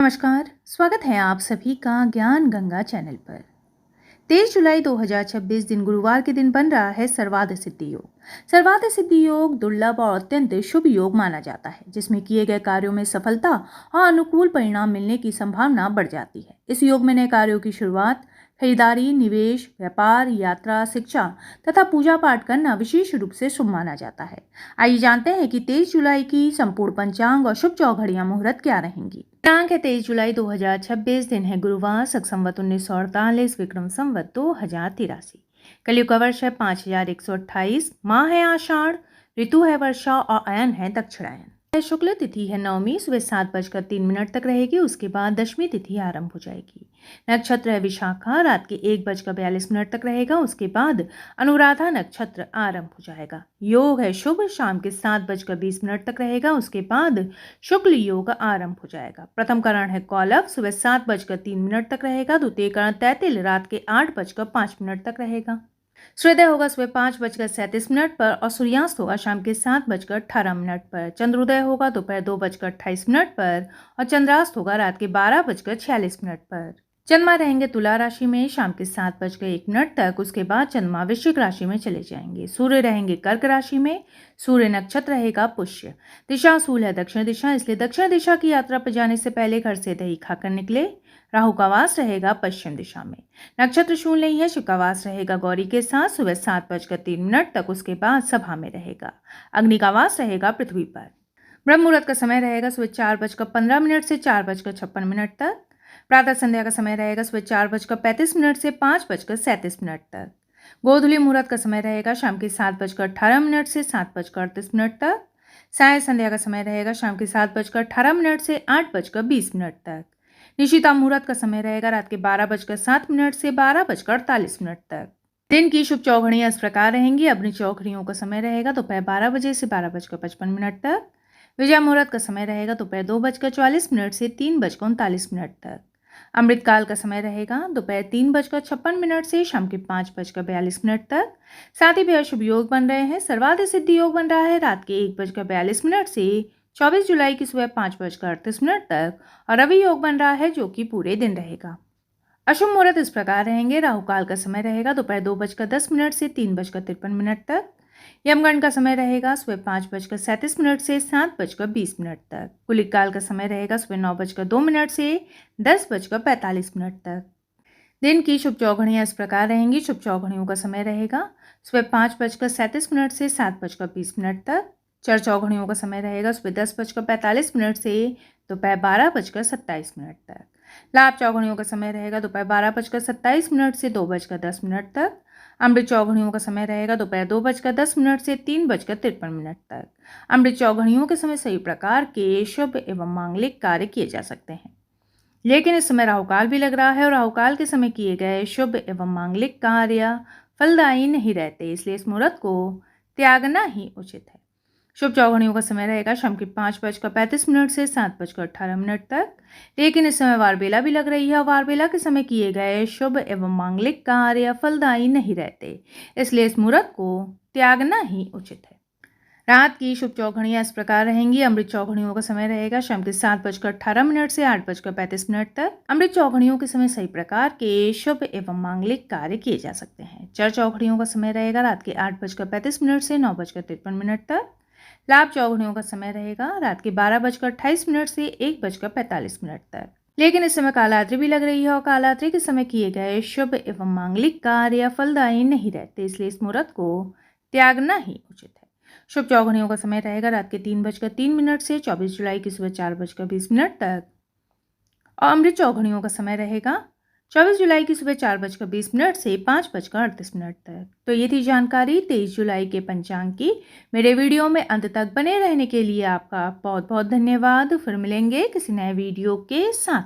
नमस्कार, स्वागत है आप सभी का ज्ञान गंगा चैनल पर। 23 जुलाई 2026 दिन गुरुवार के दिन बन रहा है सर्वार्थ सिद्धि योग। सर्वार्थ सिद्धि योग दुर्लभ और अत्यंत शुभ योग माना जाता है, जिसमें किए गए कार्यों में सफलता और अनुकूल परिणाम मिलने की संभावना बढ़ जाती है। इस योग में नए कार्यों की शुरुआत, खरीदारी, निवेश, व्यापार, यात्रा, शिक्षा तथा पूजा पाठ करना विशेष रूप से शुभ माना जाता है। आइए जानते हैं कि 23 जुलाई की संपूर्ण पंचांग और शुभ चौघड़ियां मुहूर्त क्या रहेंगी। दिनांक है 23 जुलाई 2026, दिन है गुरुवार, शक संवत 1948, विक्रम संवत 2083। कलयुग का वर्ष है 5128, माह है आषाढ़, ऋतु है वर्षा और अयन है दक्षिणायन। शुक्ल तिथि है नवमी, सुबह 7:03 तक रहेगी। उसके बाद दशमी तिथि आरंभ हो जाएगी। नक्षत्र है विशाखा, रात के 1:42 तक रहेगा। उसके बाद अनुराधा नक्षत्र आरंभ हो जाएगा। योग है शुभ, शाम के 7:20 तक रहेगा। उसके बाद शुक्ल योग आरंभ हो जाएगा। प्रथम करण है कौलव, सुबह 7:03 तक रहेगा। द्वितीय करण तैतिल, रात के 8:05 तक रहेगा। सूर्योदय होगा सुबह 5:37 पर और सूर्यास्त होगा शाम के 7:18 पर। चंद्रोदय होगा दोपहर 2:28 पर और चंद्रास्त होगा रात के 12:46 पर। चंद्रमा रहेंगे तुला राशि में शाम के 7:01 तक। उसके बाद चंद्रमा वृश्चिक राशि में चले जाएंगे। सूर्य रहेंगे कर्क राशि में। सूर्य नक्षत्र रहेगा पुष्य। दिशा सूल है दक्षिण दिशा, इसलिए दक्षिण दिशा की यात्रा पर जाने से पहले घर से दही खाकर निकले। राहु का वास रहेगा पश्चिम दिशा में। नक्षत्र शूल नहीं है। शिव का वास रहेगा गौरी के साथ सुबह 7:03 तक। उसके बाद सभा में रहेगा। अग्नि का वास रहेगा पृथ्वी पर। ब्रह्म मुहूर्त का समय रहेगा सुबह 4:15 से 4:56 तक। प्रातः संध्या का समय रहेगा सुबह 4:35 से 5:37 तक। गोधूली मुहूर्त का समय रहेगा शाम के 7:18 से 7:38 तक। साय संध्या का समय रहेगा शाम के 7:18 से 8:20 तक। निशिता मुहूर्त का समय रहेगा रात के 12:07 से 12:48 तक। दिन की शुभ चौघड़ियां इस प्रकार रहेंगी। अपनी चौघड़ियों का समय रहेगा दोपहर 12 बजे से 12:55 तक। विजय मुहूर्त का समय रहेगा दोपहर 2:44 से 3:39 तक। अमृतकाल का समय रहेगा दोपहर 3:56 से शाम के 5:42 तक। साथ ही बेहद शुभ योग बन रहे हैं। सर्वार्थ सिद्धि योग बन रहा है रात के 1:42 से 24 जुलाई की सुबह 5:38 तक और रवि योग बन रहा है जो कि पूरे दिन रहेगा। अशुभ मुहूर्त इस प्रकार रहेंगे। राहु काल का समय रहेगा दोपहर 2:10 से 3:53 तक। यमगंड का समय रहेगा सुबह 5:37 से 7:20 तक। कुलिक काल का समय रहेगा सुबह 9:02 से 10:45 तक। दिन की शुभ चौघड़ियां इस प्रकार रहेंगी। शुभ चौघड़ियों का समय रहेगा सुबह 5:37 से 7:20 तक। चर चौघड़ियों का समय रहेगा सुबह 10:45 से दोपहर 12:27 तक। लाभ चौघड़ियों का समय रहेगा दोपहर 12:27 से 2:10 तक। अमृत चौघड़ियों का समय रहेगा दोपहर 2:10 से 3:53 तक। अमृत चौघड़ियों के समय सभी प्रकार के शुभ एवं मांगलिक कार्य किए जा सकते हैं, लेकिन इस समय राहुकाल भी लग रहा है और राहुकाल के समय किए गए शुभ एवं मांगलिक कार्य फलदायी नहीं रहते, इसलिए इस मुहूर्त को त्यागना ही उचित है। शुभ चौघड़ियों का समय रहेगा शाम के 5:35 से 7:18 तक, लेकिन इस समय वारबेला भी लग रही है और वारबेला के समय किए गए शुभ एवं मांगलिक कार्य फलदायी नहीं रहते, इसलिए इस मुहूर्त को त्यागना ही उचित है। रात की शुभ चौघड़ियां इस प्रकार रहेंगी। अमृत चौघड़ियों का समय रहेगा शाम के 7:18 से 8:35 तक। अमृत चौघड़ियों के समय सही प्रकार के शुभ एवं मांगलिक कार्य किए जा सकते हैं। चर चौघड़ियों का समय रहेगा रात के 8:35 से 9:53 तक। लाभ चौघड़ियों का समय रहेगा रात के 12:28 से 1:45 तक, लेकिन इस समय कालाद्रि भी लग रही है और कालाद्रि के समय किए गए शुभ एवं मांगलिक कार्य फलदायी नहीं रहते, इसलिए इस मुहूर्त को त्यागना ही उचित है। शुभ चौघड़ियों का समय रहेगा रात के 3:03 से 24 जुलाई की सुबह 4:20 तक और अमृत चौघड़ियों का समय रहेगा 24 जुलाई की सुबह 4:20 से 5:38 तक। तो ये थी जानकारी 23 जुलाई के पंचांग की। मेरे वीडियो में अंत तक बने रहने के लिए आपका बहुत बहुत धन्यवाद। फिर मिलेंगे किसी नए वीडियो के साथ।